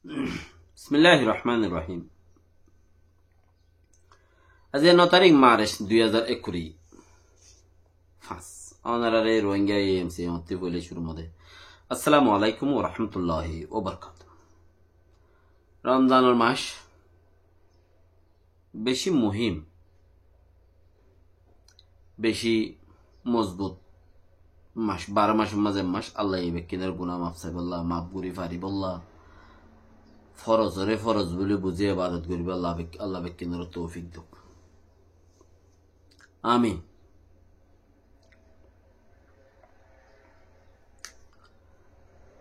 বিসমিল্লাহির রহমানির রহিম। আজ 9 তারিখ মার্চ 2021 ফাঁস অনারারে রোহিঙ্গা এএমসি মতে বলে শুরু মধ্যে আসসালামু আলাইকুম ওয়া রাহমাতুল্লাহি ওয়া বারাকাতুহু। রমজানের মাস বেশি মুহিম, বেশি মজবুত মাস, 12 মাসের মাঝে মাস। আল্লাহ এই ব্যক্তিদের গুনাহ মাফ চাইবল্লাহ, মাফ করি ফারিবল্লাহ, ফরজরে ফরজ বলে বুঝে ইবাদত করিব আল্লাহ ব্যক্তিদের তৌফিক দিক, আমিন।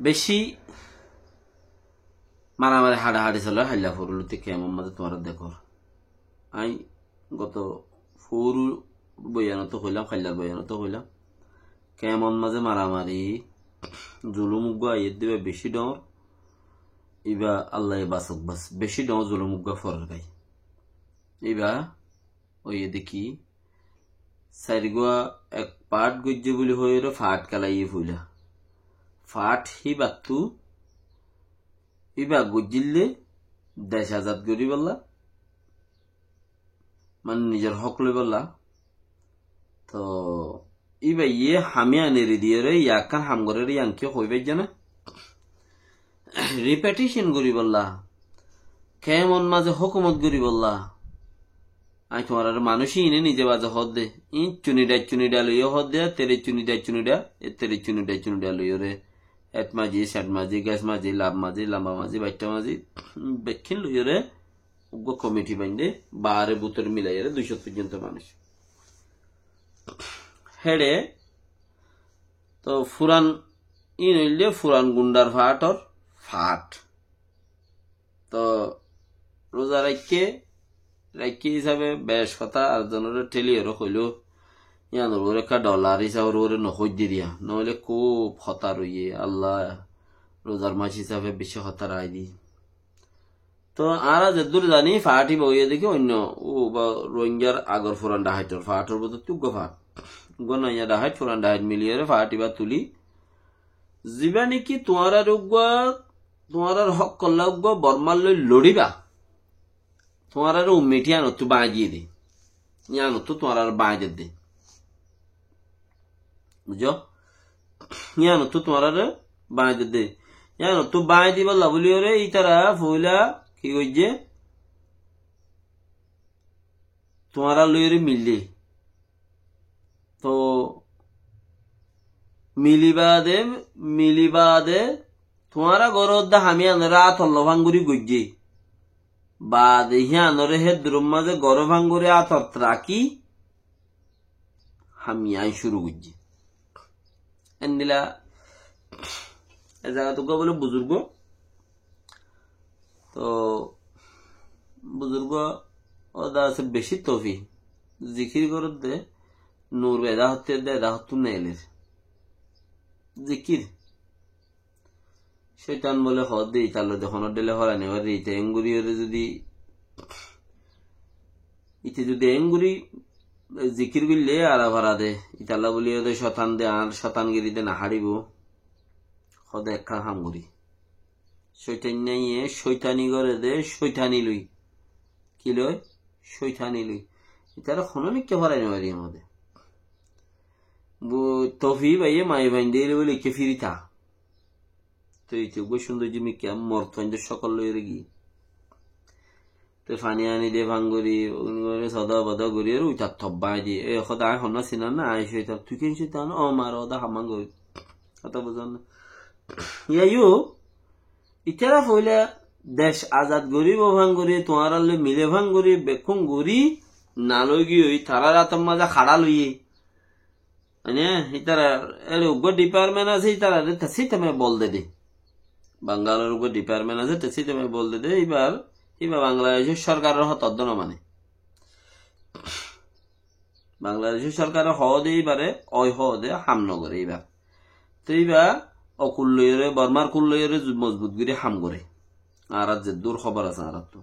বেশি মারামারি হাড়াহাড়ি চলে হাইলা ফুরুলতে কেমন মাঝে তোমার দেখো। আই গত ফুরু বইয়ানত হইলাম, খাইলার বইয়ানত হইলাম, কেমন মাঝে মারামারি জুলুমুগ্গা আইয়ের দিবে বেশি ডর। ইবা আল্লাহ বাসক বাস বেশি ডর জুলুমুগ্গা ফরার গাই। ইবা ওই দেখি সাইরগুয়া এক পাট গজ্জে বলি হয়ে ফাট কালাইয়ে ফুইলা ফাট হি বাত্তু ইবা গজ্জিলে দেশ আজাদ করি বললা, মানে নিজের হক লই বললা। তো ইবা ইয়ে হামিয়া নেড়ে দিয়ে রে ইয়াকান হাম করে রে ইয়াংকে হইবে জানা রিপিটিশন করি বললা, কেমন মাঝে হুকুমত করি বললা। আই তোমার আর মানুষই ইনে নিজে বাজে হদ দে ই চুনিডা লইও হদ দে তেরে চুনিডা এ তেরে চুনিডা লইও রে এত মাঝি ষাট মাঝি গ্যাস মাঝি লাভ মাঝি লাম্বা মাঝি বাইটা মাঝি বেক্ষিন লইও রে উগ্র কমিটি বাইন্দে বারে বুতর মিলাই রে 200 পর্যন্ত মানুষ হেডে। তো ফুরান ই নইলে ফুরান গুন্ডার ফাট তো রোজা রাখকে হিসাবে বেশ কথা আর জনের ঠেলিয়েরও হইল ইয়ানোর ওর একটা ডলার হিসাবে ওরে নখই দি দিয়া, নহলে খুব হতা রইয়ে আল্লাহ রোজার মাস হিসাবে বেশি হতা রায় দি। তো আর যেদূর জানি ফাটি বইয়ে দেখি অন্য ও বা রোহিঙ্গার আগর ফুরান ডাহাইটর ফাটর বোধ তুগ্গ ফাট গনাইয়া ডাহাইট ফুরান ডাহাইট মিলিয়ে ফাটি বা তুলি যিবা নাকি তোমার আর হক করলা বর্মার লই লড়িবা, তোমার আর উম্মেটি আনতো বাঁধিয়ে দে, ইয়ানতো তোমার আর বাঁধে দে, বুঝো, ইয়ানতো তোমার আর বাঁধে দে, ইয়ানতো বাঁধ দিবা লাবলি রে ই তারা ফইলা কি কইছে তোমার আর লইরে মিললে। তো মিলিবা দে তোমারা গরদ হামি আনরা আতল্ল ভাঙ্গুরি গজ্জে বা দেহি আনরে হে দ্রুম মাঝে গর ভাঙ্গুরে আতত রাখি হামি আই শুরু গজ্জে এন্দিলা এ জায়গা তো বলে বুজুর্গ। তো বুজুর্গ ওদা আছে বেশি তফি জিকির করত দে নূর এদা হতে দে এদা হতু নেলের জিকির শৈতান বলে হদ দে ইতাল যখন ডেলে হরানি হরে ইতে এঙ্গুরি হরে যদি এঙ্গুরি জিকির করলে আরা ভরা দে ইতালা বলি ওদের শতান দে আর শতানগিরি দে না হারিব হদে একা হামগুরি শৈতান নাইয়ে শৈতানি করে দে শৈতানি লই কি লই শৈতানি লই ইতারা খননি কে ভরানি মারি আমাদের তফি ভাইয়ে মাই ভাইন দিয়ে বলে কে ফিরিতা। তো এই সুন্দর জিমি কেম মর্তঞ্জের সকল লইরে গিয়ে তো ফানি আনি দিয়ে ভাঙ্গরি সদা বদা গড়ি আর উইতার থব্বাই দিয়ে এ সদা আয় হন চিনা না আয় সৈতাম তুই কেন সৈতাম ও মার ওদা হামান গড়ি কথা বোঝান না ইয়াইও ইতারা ফইলে দেশ আজাদ গরিব ভাঙ্গরি তোমার মিলে ভাঙ্গরি বেকুম গড়ি না লই গিয়ে তারা রাতম মাজা খাড়া লইয়ে মানে ইতারা এর উগ্র ডিপার্টমেন্ট আছে ইতারা সেটা বল দে বাঙ্গালের উপর ডিপার্টমেন্ট আছে তেসি তুমি বল দে এবার বাংলাদেশের সরকারের হতদ্দ না মানে বাংলাদেশের সরকারের হদে এবারে অয় হদে হাম নগরে এইবার তো এইবার অকুল্লয়ের বর্মার কুল্লয়ের মজবুত করে হাম করে আর যে দূর খবর আছে। আর তো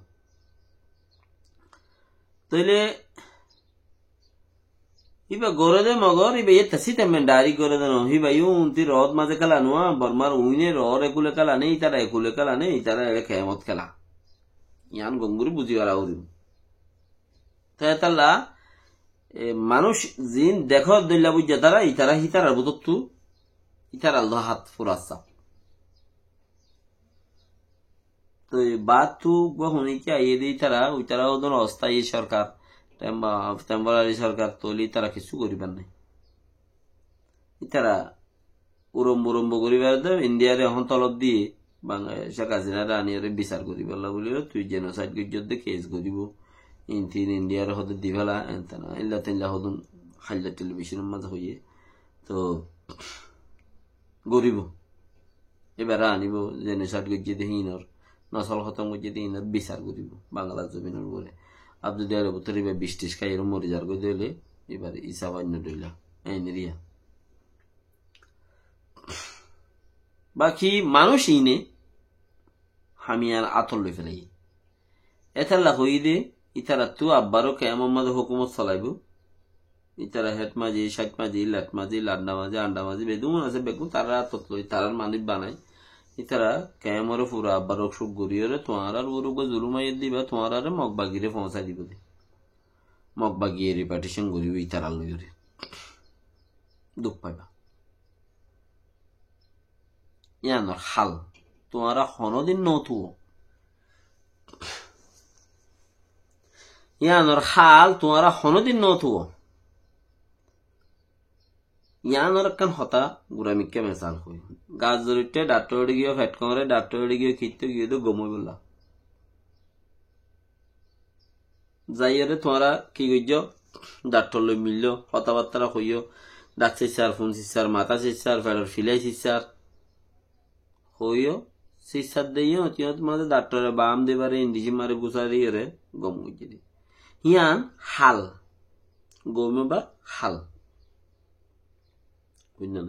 তাইলে Iba gore de magor iba ye tasi temen dari gore de no iba yu unti rod maze kala noa barmar uine ro ekule kala ne itara ekule kala ne itara kemot kala yan gonguri buzi wala uri তাহলে মানুষ জিন দেখো দইলা বুঝা তারা ইতারা হিতারার বুতু ইতারা আল্লাহ হাত ফুরাসা তো বাদ তু গহনি কি আইয়ে দি তারা ওই তারা ওদন অস্থায়ী সরকার টেম্পোরারি সরকার তলি তারা কিছু করিবার নাই ইতারা উরম্ব করিবার দে ইন্ডিয়ার এখন তলব দিয়ে শেখ হাসিনা রানিয়ারে বিচার করিবার বলি তুই জেনোসাইড যুদ্ধে কেস করিব ইনতিন ইন্ডিয়ার হদে দিবেলা এনতানা ইল্লা তিল্লা হদুন খাইলা টেলিভিশনের মাঝে হইয়ে তো গরিব এবার আনিব জেনোসাইড গিয়ে দেহিনর নসল খতম গিয়ে দেহিনর বিচার করিব বাংলা জমিনের বলে আব্দুল দিয়ার ভিতরে এবার 20 খাইয়ের মরে যার গো দিলে এবার ইসাবান্য দইলা এনিরিয়া বাকি মানুষ ইনে হামিয়ার আতল লই ফেলাই এতাল্লা হই দে ইতারা তু আব্বারও কেমন মাঝে হুকুমত চলাইব ইতারা হেট মাঝি ষাট মাঝি লাট মাঝি লাড্ডা মাঝি আন্ডা মাঝি বেদুন আছে বেগুন তারা তত লই তারার মানিক বানাই ইতারা কেমরে পুরা আব্বারও সুখ গড়িয়ে তোমার আর ওর জুলুমাইয়ের দিবা তোমার আর মগবাগিরে পৌঁছাই দিব দে মগবাগিয়ে রিপার্টিশন করিব ইতারা লই দুঃখ পাইবা ইয়ানোর হাল তোমারা হনদিন নতুও ইয়ানোর হাল তোমারা হনদিন নতুও ইয়ানোর কান হতা গুরামিকে মেসাল হই গাছ জড়িতে ডাক্তার গিয়ে ফেট করে ডাক্তার গিয়ে খিতে গিয়ে তো গমই বললা যাইয়ারে তোমারা কি কইজ ডাক্তার লই মিলল কথাবার্তা কইও ডাক সিসার ফোন সিসার মাথা সিসার ফেডার ফিলাই সিসার হইও সিসার দেইও তিও তোমাদের ডাক্তারে বাম দেবারে ইন্ডিজি মারে গুসারি রে গম কইজি ইয়ান হাল গমেবার হাল বুঝনা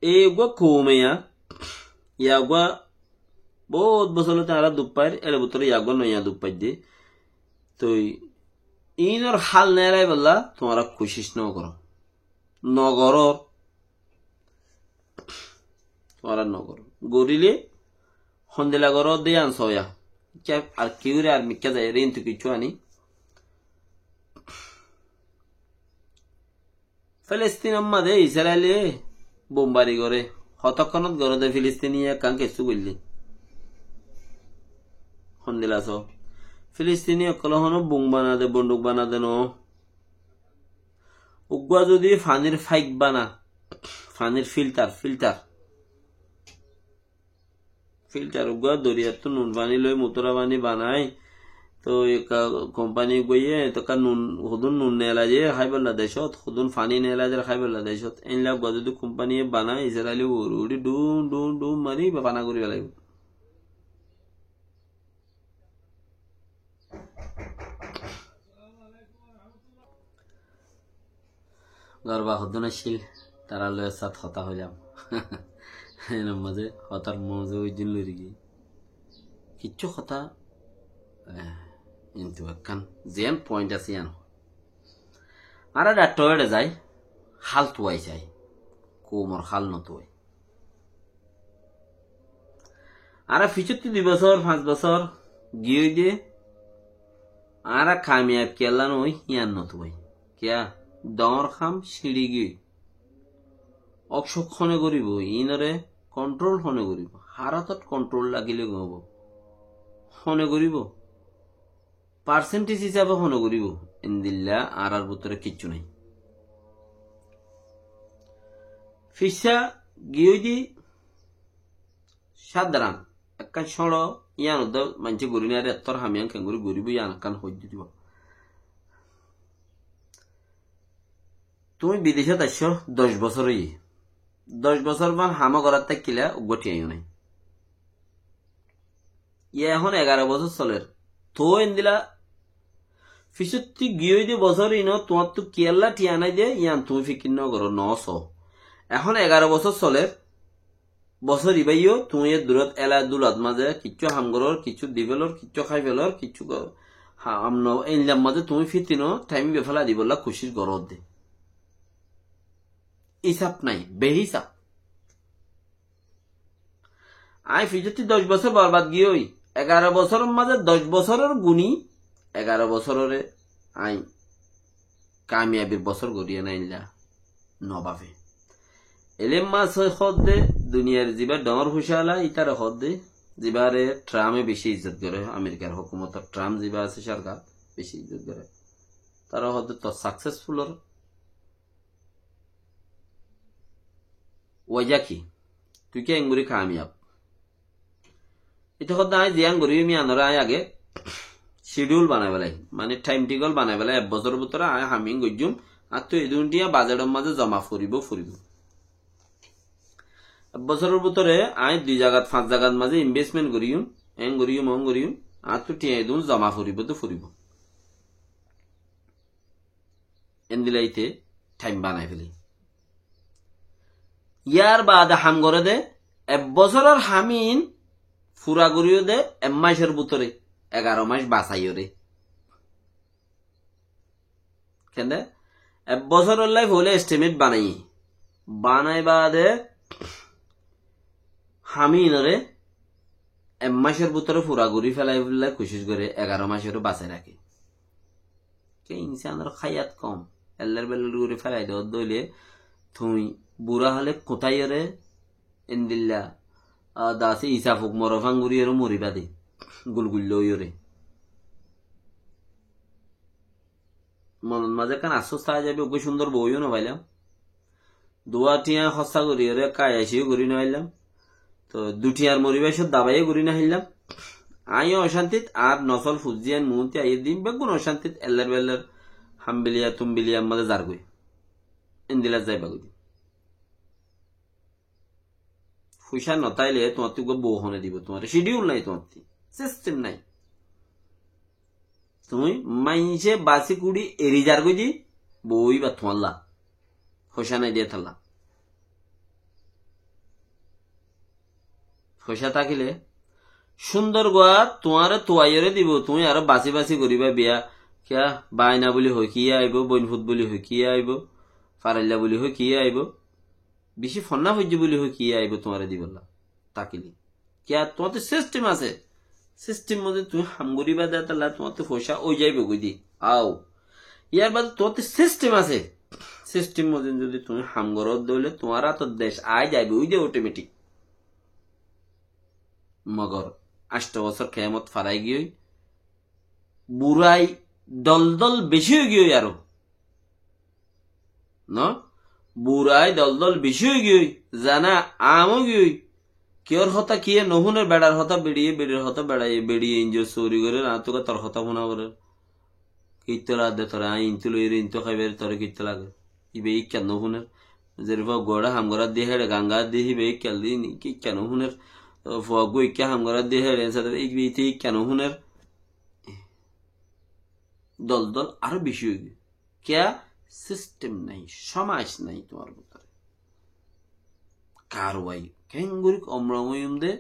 এগুয়া কমেয়া ইয়াগুয়া বহুত বছর তারা দুঃখ পায় এর ভিতরে ইয়াগুয়া নয়া দুঃখ পাই দে তো ইনর হাল নেলাই বললা তোমরা কোশিশ ন করো নগরর তোমরা নগর গরিলে হন্দেলা গর দিয়ে আনসয়া আর কিউরে আর মিকা যায় রেন তো কিছু আনি ফিলিস্তিন মাঝে ইসরায়েলে বোমবারি করে হতক্ষণত গরদে ফিলিস্তিনিয়া কান কেসু করলি হন্দিলাস ফিলিস্তিনি অকল হন বুং বানা দে বন্দুক বানা দে ন উগুয়া যদি ফানির ফাইক বানা ফানির ফিল্টার উগুয়া দরিয়ার তো নুন পানি লই মুতরা পানি বানাই তো কোম্পানি গইয়ে তো নুন হুদুন নুন নেলা যে খাইবেলা দেশত হুদুন ফানি নেলা যে খাইবেলা দেশত এনলা গা যদি কোম্পানি বানাই ইসরায়েলি উড়ি ডুম ডুম ডুম মারি বানা করি পেলাইব গর্বা হদনশীল তারা লয়ের সাথ হতা হইলাম এর মাঝে হতার মজে ওই দিন লই গিয়ে কিচ্ছু কথা কিন্তু একখান যেন পয়েন্ট আছে ইয়ান আর ডাক্তারে যায় হাল তুয়াই যায় কোমর হাল নতুয়াই আর ফিচুর 2 বছর 5 বছর গিয়ে দিয়ে আর কামিয়াব কেলা নই ইয়ান নতুয়াই কিয়া দর খাম সিঁড়ি গিয়ে অক্ষণে করিব ইনরে কন্ট্রোল হনে করিব হারাতত কন্ট্রোল লাগিলে গব হনে করিব পার্সেন্টেজ হিসাবে হনে করিব ইনদিল্লা আর ভিতরে কিচ্ছু নাই ফিসা গিয়ে দি সাধারণ একখান সড় ইয়ান মানছে গরি না এত্তর হামিয়ান খেঙ্গুরি গরিব ইয়ান একখান হই দিব তুমি বিদেশে আসছ 10 বছরই 10 বছর মান হামা করার থাকিলে গটি আইও নাই ইয়ে এখন 11 বছর চলের তো এনদিলা ফিসুত্তি গিয়ে দিয়ে বছর ইনো তোমার তো কেয়াল্লা টিয়া নাই দে ইয়ান তুমি ফিকির ন করো 900 এখন 11 বছর চলের বছর ইবাইও তুমি দূরত এলা দুলাত মাঝে কিচ্ছু হামগরর কিচ্ছু দিবেলর কিচ্ছু খাই ফেলর কিচ্ছু হ্যাঁ আমনো এনলাম মাঝে তুমি ফিতিনো টাইম বেফালা দি বললা খুশির গরদ দে হিসাব নাই বেহিসাব আই ফিজতি 10 বছর বরবাদ গিয়ে 11 বছরের মাঝে 10 বছরের গুণী 11 বছরের আই কামিয়াবির বছর গড়িয়ে নাইলা নবাবে এলেম মাস হদ দে দুনিয়ার জিবা ডর হুশালা ইতার হদ দে জিবারে ট্রামে বেশি ইজ্জত করে আমেরিকার হুকুমত ট্রাম জিবা আছে সরকার বেশি ইজ্জত করে তার হদ তো সাকসেসফুল ওয়াজা কি তুই কে এঙ্গুরি কামিয়াব এটা হদ আই জিয়ান গরি মি আনরা আই আগে শিডিউল বানাই বেলাই মানে টাইম টেবল বানাই বেলাই 1 বছরের ভিতরে আই হামিং গজুম আর তো এই দুটিয়া বাজেটের মাঝে জমা ফুরিব বছরের ভিতরে আই 2 জায়গা 5 জায়গার মাঝে ইনভেস্টমেন্ট করিম এং করিম আর তো টিয়া দুন জমা ফুরিব এন্দিলাইতে টাইম বানাই ফেলি ইয়ার বাদে হাম করে দে 1 বছরের হামিন ফুরা করিও দে 1 মাসের ভিতরে 11 মাস বাঁচাইও রে কেন 1 বছরের লাইফ হলে এস্টিমেট বানাই বাদে হামিন রে 1 মাসের ভিতরে ফুরা করি ফেলাই ফেলাই কোশিশ করে 11 মাসেরও বাঁচাই রাখে কে ইনসানের খায়াত কম এল্লার বেল্লার করে ফেলাই দেওয়া দইলে তুমি বুড়া হলে কোথায় রে এন্দিল্লা দাসে ইসাফুক মরফাঙ্গুরি এর মরিবা দে গুলগুল্ল রে মনের মাঝে কান আশ্বস্ত যাবে ওকে সুন্দর বইও না পাইলাম দুয়াটিয়া হস্তা করি রে কায়াসিও করি না পাইলাম তো দুটিয়ার মরিবা সব দাবাইও করি না হাইলাম আইও অশান্তিত আর নসল ফুজিয়ান মুহূর্তে আইয়ের দিন বেগুন অশান্তিত এল্লার বেল্লার হামবিলিয়া তুমবিলিয়া মাঝে যার গই ইন্দিলা যাইবা গই পয়সা নতাইলে তোমার তো বউ হনে দিব তোমার শিডিউল নাই তোমার সিস্টেম নাই তুমি মাইনসে বাসি কুড়ি এরিজার গই দি বই বা তোমাল্লা পয়সা নাই দিয়ে থাল্লা পয়সা থাকিলে সুন্দর গোয়া তোমার তোয়াইরে দিব তুমি আরো বাসি বাসি করিবা বিয়া কিয়া বাইনা বলি হই কি আইব বইনফুট বলি হই কি আইব ফারাইল্লা বলি হই কি আইব বেশি ফন্না হইজ বলি হই কি আইব তোমারে দিবলা তাকিলি কিয়া তোমার তো সিস্টেম আছে সিস্টেম মধ্যে তুমি হামগরিবা দে তাহলে তোমার তো পয়সা ওই যাইবে কই দি আও ইয়ার বাদে তোমার তো সিস্টেম আছে সিস্টেম মধ্যে যদি তুমি হামগরত দইলে তোমার তো দেশ আই যাইবে ওই যে অটোমেটিক মগর 8 বছর কেয়ামত ফারাই গিয়ে বুড়াই দলদল বেশি হয়ে গিয়ে আরো ন বুড়াই দলদল বেশি হয়ে গিয়ে জানা আমও গিয়ে কিয়র হতা কিয়ে নহুনের বেড়ার হতা বেড়িয়ে বেড়ির হতা বেড়িয়ে ইঞ্জর চৌরি করে না তোকে তোর হতা শোনা করে কীর্ত লাগে তোরা ইন্তু লই ইন্তু খাইবে তোর কীর্ত লাগে ইবে কেন নহুনের যেরকম গোড়া হামগরা দিয়ে হেড়ে গাঙ্গা দিয়ে হিবে কেল দিয়ে কি কেন হুনের গই কে হামগরা দিয়ে হেড়ে এই কেন হুনের দল দল আরো বেশি হয়ে গিয়ে কে সিস্টেম নাই সমাজ নাই তোমার ভিতরে কারওয়াই কেঙ্গুরিক অম্রময়ম দে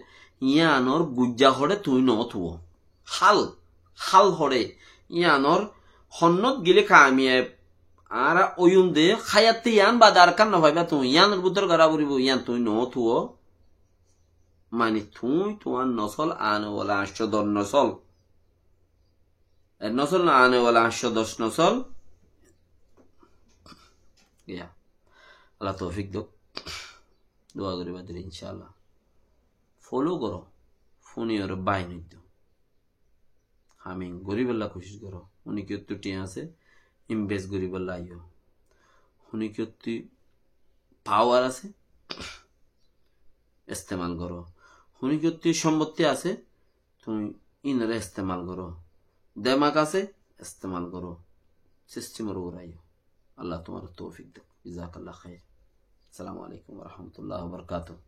ইয়ানর গুজ্জা হরে তুই নথুও হাল হরে ইয়ানর হন্নত গিলে কামিয়ে আর ওয়ুম দে খায়াতে ইয়ান বা দারকার না ভাইবা তুই ইয়ানের ভিতর গড়া বলিব ইয়ান তুই নথুও মানে তুই তোমার নসল আনওয়ালা 810 নসল নসল না আনেওয়ালা 810 নসল ইয়া আল্লাহ তৌফিক দো দোয়া করি বাদের ইনশাআল্লাহ ফলো করো ফোনে ওর বাই নিত আমি গরিবেল্লা কোশিশ করো উনি কি তুটি আছে ইনভেস্ট গরিবেল্লা আইও উনি কি পাওয়ার আছে ইস্তেমাল করো উনি কি সম্পত্তি আছে তুমি ইনরে ইস্তেমাল করো দেমাক আছে ইস্তেমাল করো সিস্টেমের উপর আইও আল্লাহ তোমার তৌফিক দাও জাযাকাল্লাহ খাইর আসসালামু আলাইকুম ওয়া রাহমাতুল্লাহি ওয়া বারাকাতুহু